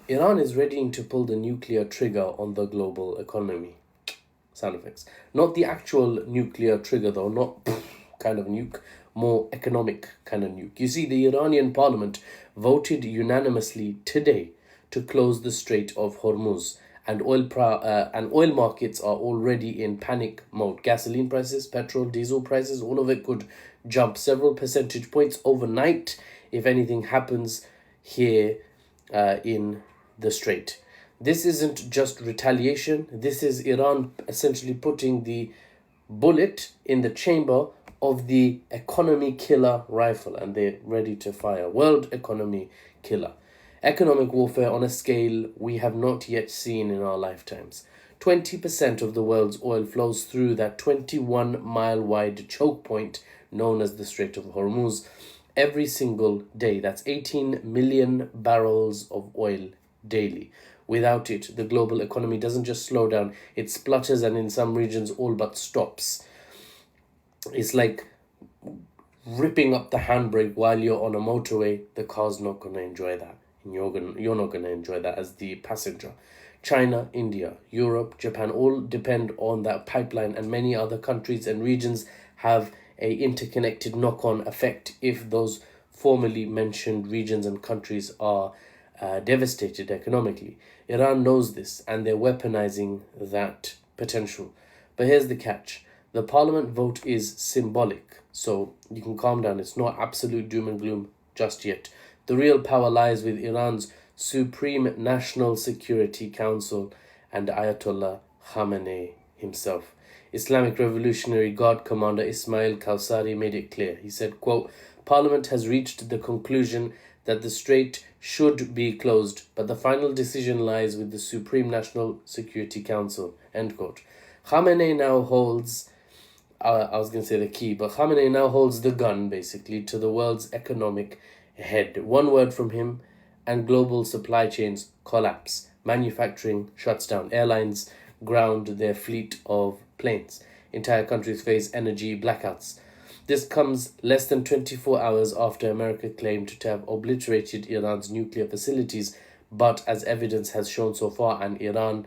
Iran is readying to pull the nuclear trigger on the global economy. Sound effects. Not the actual nuclear trigger, though, not kind of nuke, more economic kind of nuke. You see, the Iranian parliament voted unanimously today to close the Strait of Hormuz, and oil markets are already in panic mode. Gasoline prices, petrol, diesel prices, all of it could jump several percentage points overnight if anything happens here in the Strait. This isn't just retaliation, this is Iran essentially putting the bullet in the chamber of the economy killer rifle, and they're ready to fire. World economy killer. Economic warfare on a scale we have not yet seen in our lifetimes. 20% of the world's oil flows through that 21-mile wide choke point known as the Strait of Hormuz every single day. That's 18 million barrels of oil daily. Without it, the global economy doesn't just slow down, it splutters and in some regions all but stops. It's like ripping up the handbrake while you're on a motorway. The car's not going to enjoy that. And you're not going to enjoy that as the passenger. China, India, Europe, Japan all depend on that pipeline, and many other countries and regions have a interconnected knock-on effect if those formerly mentioned regions and countries are devastated economically. Iran knows this and they're weaponizing that potential. But here's the catch. The parliament vote is symbolic, so you can calm down. It's not absolute doom and gloom just yet. The real power lies with Iran's Supreme National Security Council and Ayatollah Khamenei himself. Islamic Revolutionary Guard Commander Ismail Kausari made it clear. He said, quote, Parliament has reached the conclusion that the strait should be closed, but the final decision lies with the Supreme National Security Council, end quote. Khamenei now holds, I was going to say the key, but Khamenei now holds the gun, basically, to the world's economic head. One word from him, and global supply chains collapse. Manufacturing shuts down. Airlines ground their fleet of planes. Entire countries face energy blackouts. This comes less than 24 hours after America claimed to have obliterated Iran's nuclear facilities, but as evidence has shown so far, and Iran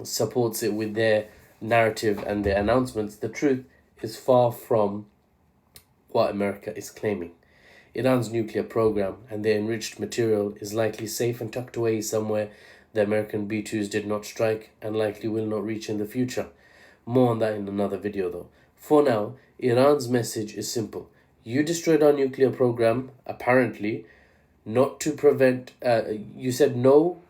supports it with their narrative and their announcements, the truth is far from what America is claiming. Iran's nuclear program and their enriched material is likely safe and tucked away somewhere the American B-2s did not strike and likely will not reach in the future. More on that in another video though. For now, Iran's message is simple. You destroyed our nuclear program, apparently, not to prevent... you said no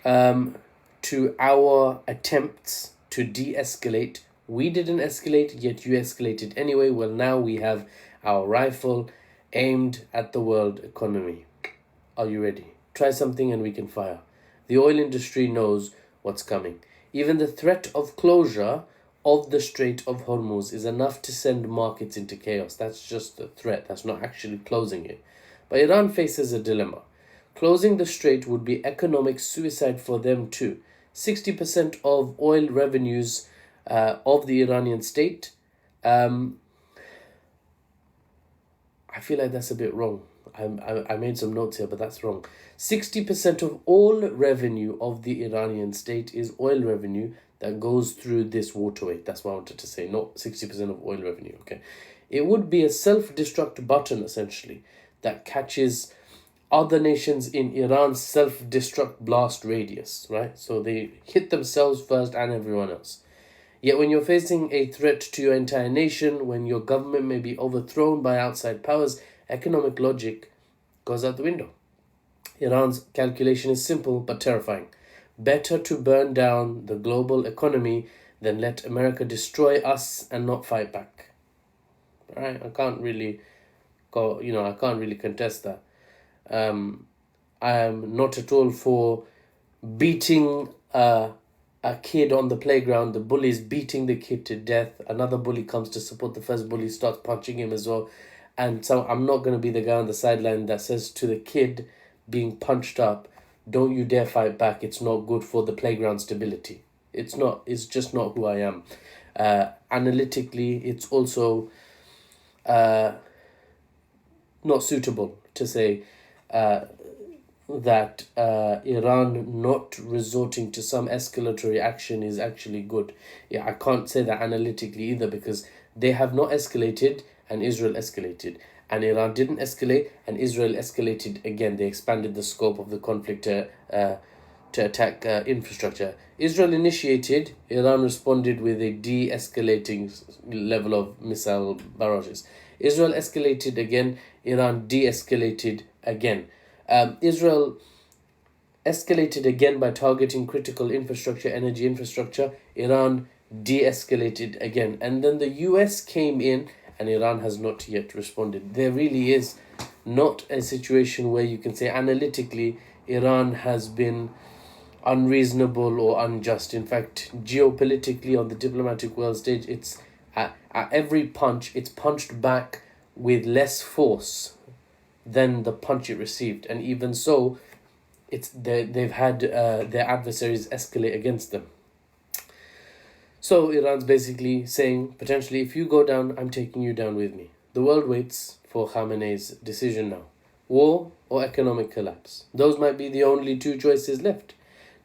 to our attempts to de-escalate. We didn't escalate, yet you escalated anyway. Well, now we have our rifle aimed at the world economy. Are you ready? Try something and we can fire. The oil industry knows what's coming. Even the threat of closure of the Strait of Hormuz is enough to send markets into chaos. That's just a threat. That's not actually closing it. But Iran faces a dilemma. Closing the strait would be economic suicide for them too. 60% of oil revenues of the Iranian state. I feel like that's a bit wrong. I made some notes here, but that's wrong. 60% of all revenue of the Iranian state is oil revenue that goes through this waterway. That's what I wanted to say, not 60% of oil revenue, okay? It would be a self-destruct button, essentially, that catches other nations in Iran's self-destruct blast radius, right? So they hit themselves first and everyone else. Yet when you're facing a threat to your entire nation, when your government may be overthrown by outside powers, economic logic goes out the window. Iran's calculation is simple but terrifying. Better to burn down the global economy than let America destroy us and not fight back. Right? I can't really contest that. I am not at all for beating a kid on the playground. The bully is beating the kid to death. Another bully comes to support the first bully, starts punching him as well. And so I'm not going to be the guy on the sideline that says to the kid being punched up, don't you dare fight back. It's not good for the playground stability. It's just not who I am. Analytically, it's also not suitable to say that Iran not resorting to some escalatory action is actually good. Yeah, I can't say that analytically either, because they have not escalated and Israel escalated. And Iran didn't escalate and Israel escalated again. They expanded the scope of the conflict to attack infrastructure. Israel initiated, Iran responded with a de escalating level of missile barrages. Israel escalated again, Iran de escalated again. Israel escalated again by targeting critical infrastructure, energy infrastructure. Iran de escalated again. And then the US came in, and Iran has not yet responded. There really is not a situation where you can say analytically Iran has been unreasonable or unjust. In fact, geopolitically on the diplomatic world stage, it's at every punch, it's punched back with less force than the punch it received. And even so, they've had their adversaries escalate against them. So Iran's basically saying, potentially, if you go down, I'm taking you down with me. The world waits for Khamenei's decision now. War or economic collapse. Those might be the only two choices left.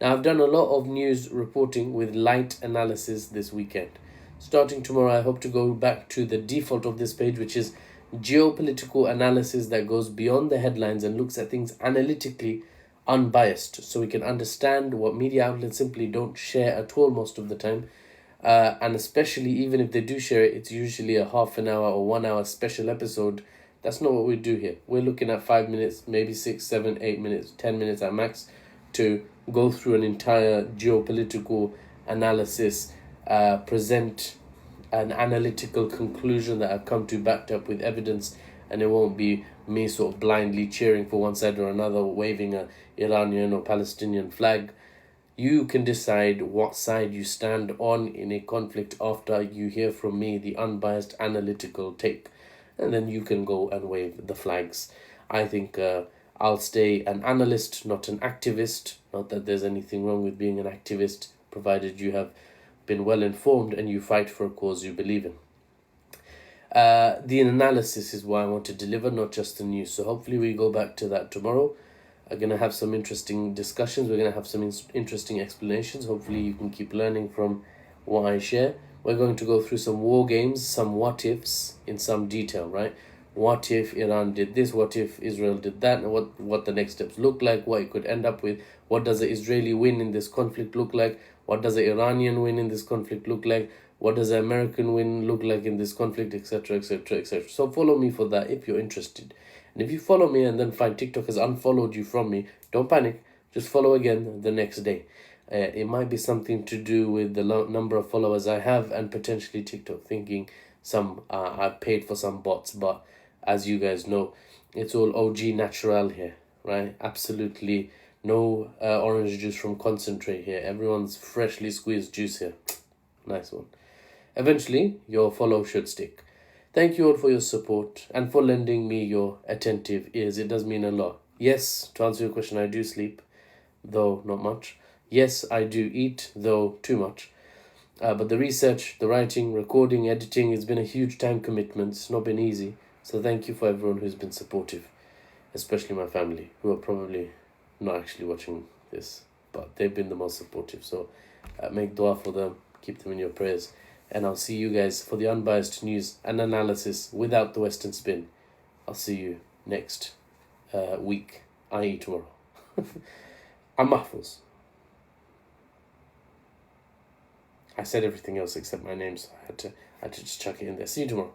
Now, I've done a lot of news reporting with light analysis this weekend. Starting tomorrow, I hope to go back to the default of this page, which is geopolitical analysis that goes beyond the headlines and looks at things analytically unbiased, so we can understand what media outlets simply don't share at all most of the time. And especially even if they do share it, it's usually a half an hour or 1 hour special episode. That's not what we do here. We're looking at 5 minutes, maybe 6, 7, 8 minutes, 10 minutes at max to go through an entire geopolitical analysis, present an analytical conclusion that I've come to backed up with evidence, and it won't be me sort of blindly cheering for one side or another, waving a Iranian or Palestinian flag. You can decide what side you stand on in a conflict after you hear from me the unbiased analytical take, and then you can go and wave the flags. I think I'll stay an analyst, not an activist. Not that there's anything wrong with being an activist, provided you have been well informed and you fight for a cause you believe in. The analysis is what I want to deliver, not just the news. So hopefully we go back to that tomorrow. I'm going to have some interesting discussions. We're going to have some interesting explanations. Hopefully you can keep learning from what I share. We're going to go through some war games, some what ifs in some detail, right? What if Iran did this? What if Israel did that? And what the next steps look like? What it could end up with? What does the Israeli win in this conflict look like? What does the Iranian win in this conflict look like? What does the American win look like in this conflict, etc., etc., etc. So follow me for that if you're interested. And if you follow me and then find TikTok has unfollowed you from me, don't panic. Just follow again the next day. It might be something to do with the number of followers I have, and potentially TikTok thinking I've paid for some bots. But as you guys know, it's all OG natural here, right? Absolutely no orange juice from concentrate here. Everyone's freshly squeezed juice here. Nice one. Eventually, your follow should stick. Thank you all for your support and for lending me your attentive ears. It does mean a lot. Yes, to answer your question, I do sleep, though not much. Yes, I do eat, though too much. But the research, the writing, recording, editing has been a huge time commitment. It's not been easy. So thank you for everyone who's been supportive, especially my family, who are probably not actually watching this, but they've been the most supportive. So make dua for them, keep them in your prayers. And I'll see you guys for the unbiased news and analysis without the Western spin. I'll see you next week, i.e. tomorrow. I'm Mahfouz. I said everything else except my name, so I had to just chuck it in there. See you tomorrow.